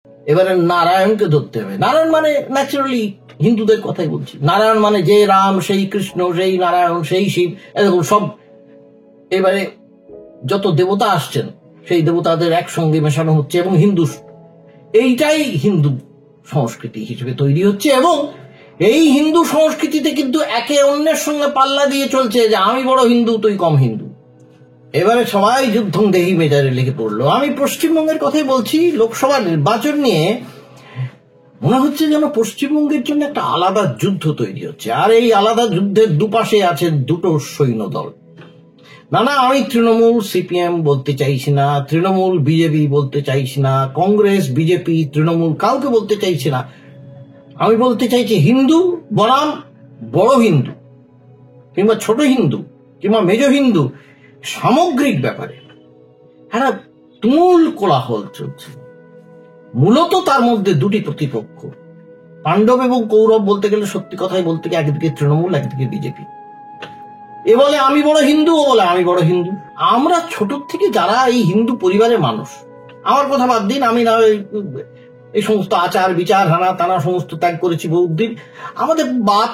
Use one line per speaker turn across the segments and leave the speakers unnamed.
এবারে নারায়ণকে ধরতে হবে। নারায়ণ মানে ন্যাচারালি হিন্দুদের কথাই বলছি। নারায়ণ মানে যে রাম, সেই কৃষ্ণ, সেই নারায়ণ, সেই শিব, এরকম সব। এবারে যত দেবতা আসছেন সেই দেবতাদের একসঙ্গে মেশানো হচ্ছে এবং হিন্দু, এইটাই হিন্দু সংস্কৃতি হিসেবে তৈরি হচ্ছে। এবং এই হিন্দু সংস্কৃতিতে কিন্তু একে অন্যের সঙ্গে পাল্লা দিয়ে চলছে যে আমি বড় হিন্দু, তুই কম হিন্দু। এবারে সবাই যুদ্ধং দেহি মেজারে লেগে পড়লো। আমি পশ্চিমবঙ্গের কথাই বলছি। লোকসভা নির্বাচন নিয়ে মনে হচ্ছে যেন পশ্চিমবঙ্গের জন্য একটা আলাদা যুদ্ধ তৈরি হচ্ছে, আর এই আলাদা যুদ্ধের দুপাশে আছে দুটো সৈন্য দল। না, আমি তৃণমূল সিপিএম বলতে চাইছি না, তৃণমূল বিজেপি বলতে চাইছি না, কংগ্রেস বিজেপি তৃণমূল কাউকে বলতে চাইছি না। আমি বলতে চাইছি হিন্দু বনাম বড় হিন্দু, কিংবা ছোট হিন্দু, কিংবা মেজ হিন্দু, সামগ্রিক ব্যাপারে একটা তুমুল কোলাহল চলছে। মূলত তার মধ্যে দুটি প্রতিপক্ষ, পাণ্ডব এবং কৌরব বলতে গেলে, সত্যি কথাই বলতে গেলে একদিকে তৃণমূল, একদিকে বিজেপি। এ বলে আমি বড় হিন্দু, ও বলে আমি বড় হিন্দু। আমরা ছোট থেকে যারা এই হিন্দু পরিবারের মানুষ, আমার কথা বাদ দিন, আমি না এই সমস্ত আচার বিচার হানা টানা সমস্ত ত্যাগ করেছি বহুদিন। আমাদের বাপ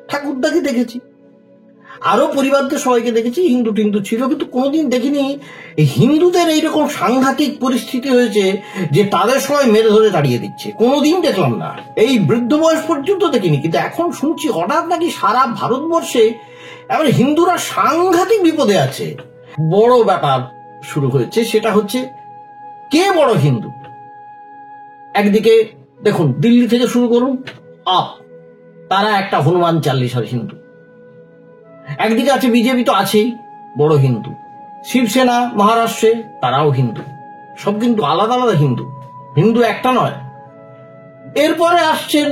ঠাকুরদাকে দেখেছি, আরো পরিবারদের সবাইকে দেখেছি হিন্দু টিন্দু ছিল, কিন্তু কোনোদিন দেখিনি হিন্দুদের এইরকম সাংঘাতিক পরিস্থিতি হয়েছে যে তাদের সবাই মেরে ধরে তাড়িয়ে দিচ্ছে। কোনোদিন দেখলাম না, এই বৃদ্ধ বয়স পর্যন্ত দেখিনি। কিন্তু এখন শুনছি হঠাৎ নাকি সারা ভারতবর্ষে এবার হিন্দুরা সাংঘাতিক বিপদে আছে। বড় ব্যাপার শুরু হয়েছে, সেটা হচ্ছে কে বড় হিন্দু। একদিকে দেখুন, দিল্লি থেকে শুরু করুন, আপ, তারা একটা হনুমান চাল্লিশার হিন্দু। একদিকে আছে বিজেপি, তো আছেই বড় হিন্দু। শিবসেনা মহারাষ্ট্রে, তারাও হিন্দু। সব কিন্তু আলাদা আলাদা হিন্দু, হিন্দু একটা নয়। এরপরে আসছেন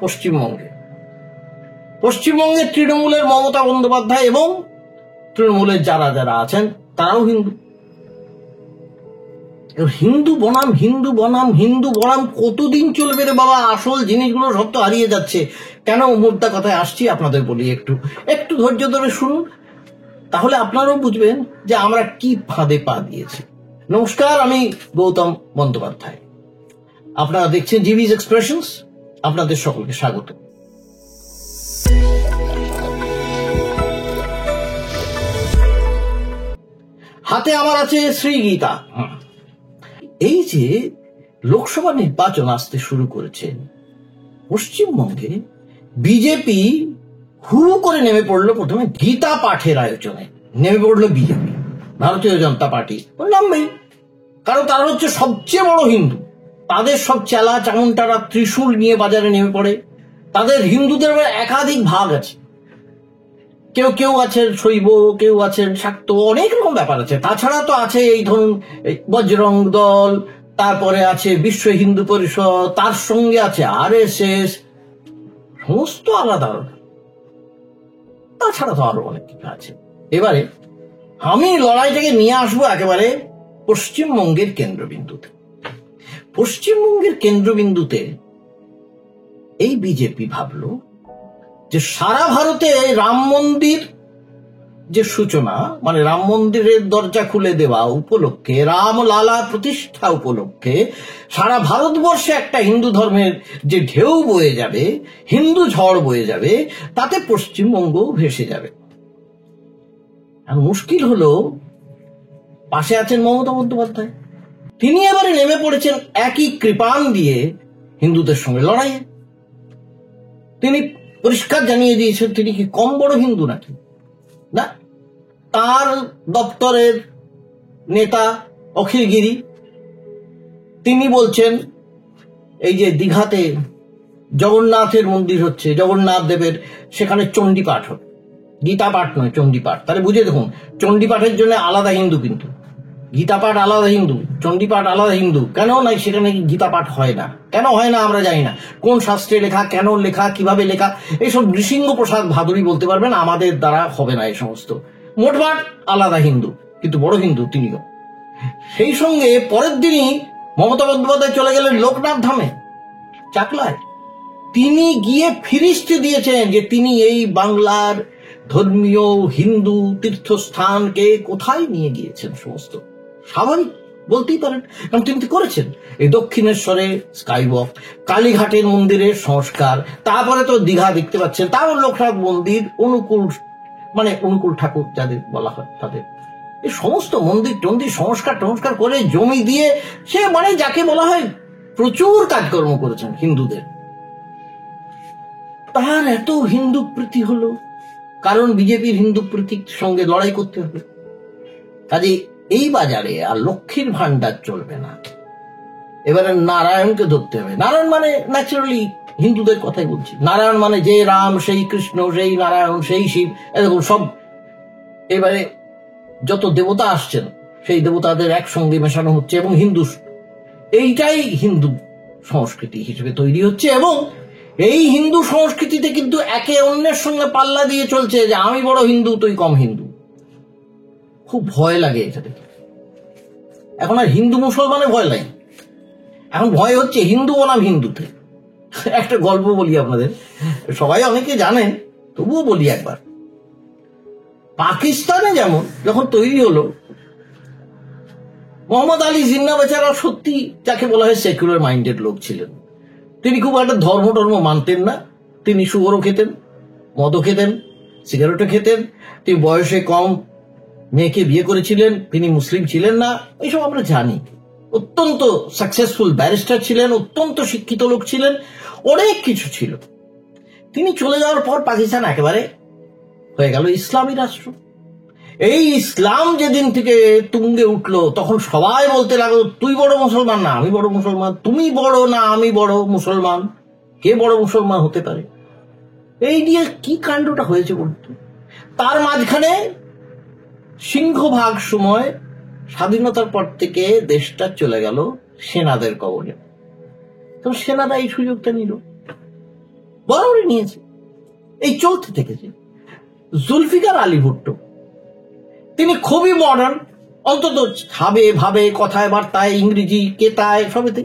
পশ্চিমবঙ্গে। পশ্চিমবঙ্গের তৃণমূলের মমতা বন্দ্যোপাধ্যায় এবং তৃণমূলের যারা যারা আছেন তারাও হিন্দু। হিন্দু বনাম হিন্দু বনাম হিন্দু বনাম কতদিন চলবে রে বাবা? আসল জিনিসগুলো সব তো হারিয়ে যাচ্ছে। কেন মুদ্রা কথায় আসছি আপনাদের বলি, একটু ধৈর্য ধরে শুনুন, তাহলে আপনারাও বুঝবেন যে আমরা কি ফাঁদে পা দিয়েছি। নমস্কার, আমি গৌতম বন্দ্যোপাধ্যায়, আপনারা দেখছেন জিভিস এক্সপ্রেশনস। আপনাদের সকলকে স্বাগত। হাতে আমার আছে শ্রী গীতা। এই যে লোকসভা নির্বাচন আসতে শুরু করেছে, পশ্চিমবঙ্গে বিজেপি হু করে নেমে পড়লো। প্রথমে গীতা পাঠের আয়োজনে নেমে পড়লো বিজেপি, ভারতীয় জনতা পার্টি নামবেই, কারণ তারা হচ্ছে সবচেয়ে বড় হিন্দু। তাদের সব চেলা চামুন্টারা ত্রিশূল নিয়ে বাজারে নেমে পড়ে। তাদের হিন্দুদের একাধিক ভাগ আছে, কেউ কেউ আছেন শৈব, কেউ আছেন শাক্ত, অনেক রকম ব্যাপার আছে। তাছাড়া তো আছে এই ধরুন বজরং দল, তারপরে আছে বিশ্ব হিন্দু পরিষদ, তার সঙ্গে আছে RSS, সমস্ত আলাদা আলাদা। তাছাড়া তো আরো অনেক কিছু আছে। এবারে আমি লড়াইটাকে নিয়ে আসবো একেবারে পশ্চিমবঙ্গের কেন্দ্রবিন্দুতে। পশ্চিমবঙ্গের কেন্দ্রবিন্দুতে এই বিজেপি ভাবলো যে সারা ভারতে রাম মন্দির যে সূচনা, মানে রাম মন্দিরের দরজা খুলে দেওয়া উপলক্ষে, রামলালা প্রতিষ্ঠা উপলক্ষে সারা ভারতবর্ষে একটা হিন্দু ধর্মের যে ঢেউ বয়ে যাবে, হিন্দু ঝড় বয়ে যাবে, তাতে পশ্চিমবঙ্গ ভেসে যাবে। আর মুশকিল হলো পাশে আছেন মমতা বন্দ্যোপাধ্যায়। তিনি এবারে নেমে পড়েছেন একই কৃপাণ দিয়ে হিন্দুদের সঙ্গে লড়াইয়ে। তিনি পরিষ্কার জানিয়ে দিয়েছেন তিনি কি কম বড় হিন্দু নাকি? না, তার দপ্তরের নেতা অখিলগিরি তিনি বলছেন এই যে দীঘাতে জগন্নাথের মন্দির হচ্ছে, জগন্নাথ দেবের, সেখানে চণ্ডী পাঠ হবে, গীতা পাঠ নয়, চণ্ডী পাঠ। তাহলে বুঝে দেখুন, চণ্ডী পাঠের জন্য আলাদা হিন্দু, কিন্তু গীতা পাঠ আলাদা হিন্দু, চণ্ডী পাঠ আলাদা হিন্দু। কেন নাই সেখানে গীতা পাঠ হয় না? কেন হয় না আমরা জানি না। কোন শাস্ত্রে লেখা, কেন লেখা, কিভাবে লেখা, এইসব নৃসিংহ প্রসাদ ভাদুরী বলতে পারবেন, আমাদের দ্বারা হবে না এই সমস্ত। মোটমাট আলাদা হিন্দু, কিন্তু বড় হিন্দু তিনিও। সেই সঙ্গে পরের দিনই মমতা বন্দ্যোপাধ্যায় চলে গেলেন লোকনাথ ধামে, চাকলায়। তিনি গিয়ে ফিরিস্তি দিয়েছেন যে তিনি এই বাংলার ধর্মীয় হিন্দু তীর্থস্থানকে কোথায় নিয়ে গিয়েছেন। সমস্ত স্বাভাবিক বলতেই পারেন, কারণ তিনি তো করেছেন। এই দক্ষিণেশ্বরে স্কাইওয়াক, কালীঘাটের মন্দিরের সংস্কার, তারপরে তো দীঘা দেখতে পাচ্ছেন, তারপর লোকনাথ মন্দির, অনুকূল ঠাকুর যাদের বলা হয় তাদের, এই সমস্ত মন্দির টন্দির সংস্কার করে জমি দিয়ে সে যাকে বলা হয় প্রচুর কাজকর্ম করেছেন হিন্দুদের। তার এত হিন্দু প্রীতি হলো কারণ বিজেপির হিন্দু প্রীতির সঙ্গে লড়াই করতে হবে। কাজে এই বাজারে আর লক্ষ্মীর ভান্ডার চলবে না, এবারে নারায়ণকে ধরতে হবে। নারায়ণ ন্যাচারালি হিন্দুদের কথাই বলছি, নারায়ণ যে রাম, সেই কৃষ্ণ, সেই নারায়ণ, সেই শিব, এরকম সব। এবারে যত দেবতা আসছেন সেই দেবতাদের একসঙ্গে মেশানো হচ্ছে এবং এইটাই হিন্দু সংস্কৃতি হিসেবে তৈরি হচ্ছে। এবং এই হিন্দু সংস্কৃতিতে কিন্তু একে অন্যের সঙ্গে পাল্লা দিয়ে চলছে যে আমি বড় হিন্দু, তুই কম হিন্দু। খুব ভয় লাগে এটা দেখে। এখন আর হিন্দু মুসলমানে ভয় লাগে, এখন ভয় হচ্ছে হিন্দু বনাম হিন্দুতে। একটা গল্প বলি আপনাদের, সবাই অনেকে জানেন, তবুও বলি একবার। পাকিস্তানে যেমন যখন তৈরি হলো, মোহাম্মদ আলী জিন্না বেচারা সত্যি যাকে বলা হয় সেকুলার মাইন্ডেড লোক ছিলেন। তিনি খুব একটা ধর্ম মানতেন না। তিনি সুগারও খেতেন, মদও খেতেন, সিগারেটও খেতেন। তিনি বয়সে কম মেয়েকে বিয়ে করেছিলেন, তিনি মুসলিম ছিলেন না, এইসব আমরা জানি। অত্যন্ত সাকসেসফুল ব্যারিস্টার ছিলেন, অত্যন্ত শিক্ষিত লোক ছিলেন, অনেক কিছু ছিল। তিনি চলে যাওয়ার পর পাকিস্তান একেবারে হয়ে গেল ইসলামী রাষ্ট্র। এই ইসলাম যেদিন থেকে তুঙ্গে উঠলো, তখন সবাই বলতে লাগলো, তুই বড় মুসলমান না আমি বড় মুসলমান, তুমি বড় না আমি বড় মুসলমান, কে বড় মুসলমান হতে পারে। এই নিয়ে কি কাণ্ডটা হয়েছে বলতো। তার মাঝখানে সিংহভাগ সময় স্বাধীনতার পর থেকে দেশটা চলে গেল সেনাদের কবলে। তো সেনারা এই সুযোগটা নিল, বরাবরই নিয়েছে, এই চলতে থেকেছে। জুলফিকার আলী ভুট্টো, তিনি খুবই মডার্ন, অন্তত ভাবে কথায় বার্তায়, ইংরেজি কেতায় সবেতে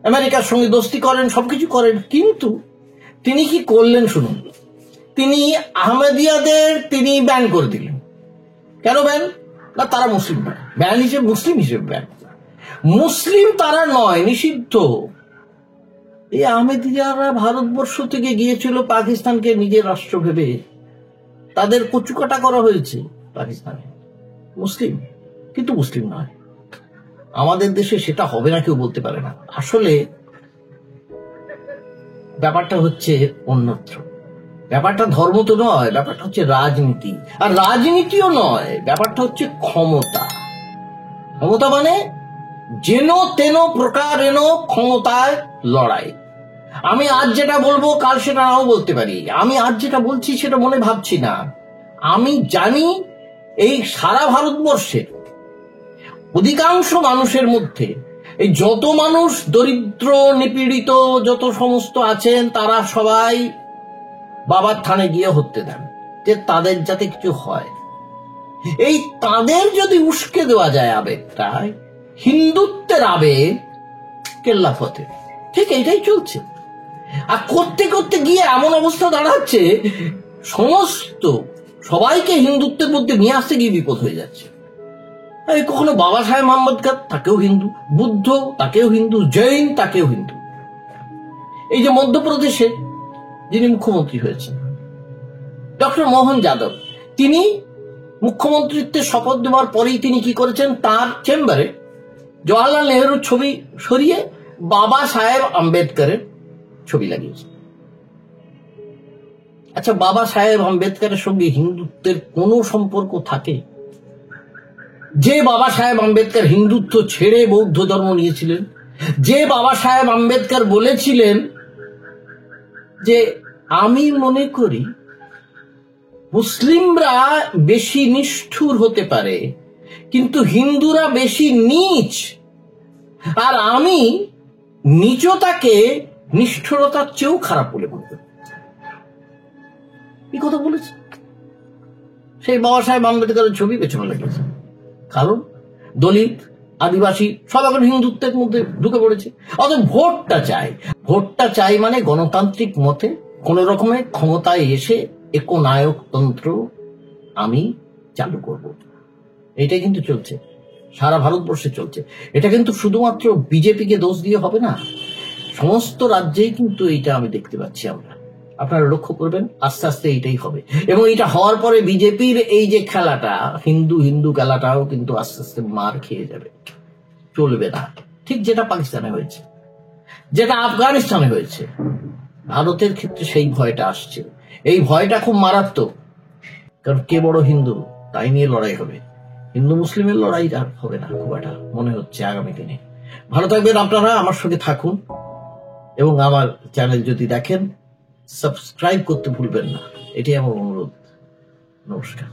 আমেরিকার সঙ্গে দোস্তি করেন, সবকিছু করেন। কিন্তু তিনি কি করলেন শুনুন। তিনি আহমেদিয়াদের তিনি ব্যান করে দিলেন। কেন ব্যান? না, তারা মুসলিম নয়। ব্যান হিসেবে মুসলিম হিসেবে ব্যান। মুসলিম তারা নয়, নিষিদ্ধ। এই আহমেদিয়ারা ভারতবর্ষ থেকে গিয়েছিল পাকিস্তানকে নিজের রাষ্ট্র ভেবে, তাদের কচুকাটা করা হয়েছে পাকিস্তানে। মুসলিম কিন্তু মুসলিম নয়। আমাদের দেশে সেটা হবে না, কেউ বলতে পারে না। আসলে ব্যাপারটা হচ্ছে অন্যত্র। ব্যাপারটা ধর্ম তো নয়, ব্যাপারটা হচ্ছে রাজনীতি। আর রাজনীতিও নয়, ব্যাপারটা হচ্ছে ক্ষমতা। ক্ষমতা যেন তেন প্রকারেণ ক্ষমতায় লড়াই। আমি আজ যেটা বলবো কাল সেটা নাও বলতে পারি। আমি আজ যেটা বলছি সেটা মনে ভাবছি না। আমি জানি এই সারা ভারতবর্ষের অধিকাংশ মানুষের মধ্যে এই যত মানুষ দরিদ্র নিপীড়িত যত সমস্ত আছেন, তারা সবাই বাবার থানে গিয়ে হত্যে দেন যে তাদের যাতে কিছু হয়। এই তাদের যদি উস্কে দেওয়া যায় আবেগটা, হিন্দুত্বের আবেগ, কেল্লাফতে ঠিক এইটাই চলছে। আর করতে করতে গিয়ে এমন অবস্থা দাঁড়াচ্ছে, সবাইকে হিন্দুত্বের মধ্যে নিয়ে আসতে গিয়ে বিপদ হয়ে যাচ্ছে। কখনো বাবা সাহেব আম্বেদকর, তাকেও হিন্দু, বুদ্ধ তাকেও হিন্দু, জৈন তাকেও হিন্দু। এই যে মধ্যপ্রদেশে যিনি মুখ্যমন্ত্রী হয়েছেন ডক্টর মোহন যাদব, তিনি মুখ্যমন্ত্রীত্বের শপথ দেওয়ার পরেই তিনি কি করেছেন, তার চেম্বারে জওয়াহরলাল নেহরুর ছবি সরিয়ে বাবা সাহেব আম্বেদকরের ছবি লাগিয়েছেন। আচ্ছা, বাবা সাহেব আম্বেদকরের সঙ্গে হিন্দুত্বের কোনো সম্পর্ক থাকে? যে বাবা সাহেব আম্বেদকর হিন্দুত্ব ছেড়ে বৌদ্ধ ধর্ম নিয়েছিলেন, যে বাবা সাহেব আম্বেদকর বলেছিলেন যে আমি মনে করি মুসলিমরা বেশি নিষ্ঠুর হতে পারে কিন্তু হিন্দুরা বেশি নীচ, আর আমি নীচতাকে নিষ্ঠুরতার চেয়েও খারাপ বলে মনে করি, এই কথা বলেছে। সেই বাবা সাহেব আম্বেদকরের ছবি পেছনে লাগিয়েছে। কারণ দলিত, আদিবাসী সব এখন হিন্দুত্বের মধ্যে ঢুকে পড়েছে। অতএব ভোটটা চাই গণতান্ত্রিক মতে কোন রকমের ক্ষমতায় এসে একনায়কতন্ত্র আমি চালু করব, এটাই কিন্তু চলছে সারা ভারতবর্ষে চলছে। এটা কিন্তু শুধুমাত্র বিজেপিকে দোষ দিয়ে হবে না, সমস্ত রাজ্যেই কিন্তু এইটা আমি দেখতে পাচ্ছি। আপনারা লক্ষ্য করবেন, আস্তে আস্তে এইটাই হবে। এবং এটা হওয়ার পরে বিজেপির এই যে খেলাটা, হিন্দু হিন্দু খেলাটাও কিন্তু আস্তে আস্তে মার খেয়ে যাবে, চলবে না। ঠিক যেটা পাকিস্তানে হয়েছে, যেটা আফগানিস্তানে হয়েছে, ভারতের ক্ষেত্রে সেই ভয়টা আসছে। এই ভয়টা খুব মারাত্মক, কারণ কে বড় হিন্দু তাই নিয়ে লড়াই হবে, হিন্দু মুসলিমের লড়াই হবে না খুব একটা মনে হচ্ছে আগামী দিনে। ভালো থাকবেন আপনারা, আমার সঙ্গে থাকুন, এবং আমার চ্যানেল যদি দেখেন সাবস্ক্রাইব করতে ভুলবেন না, এটাই আমার অনুরোধ। নমস্কার।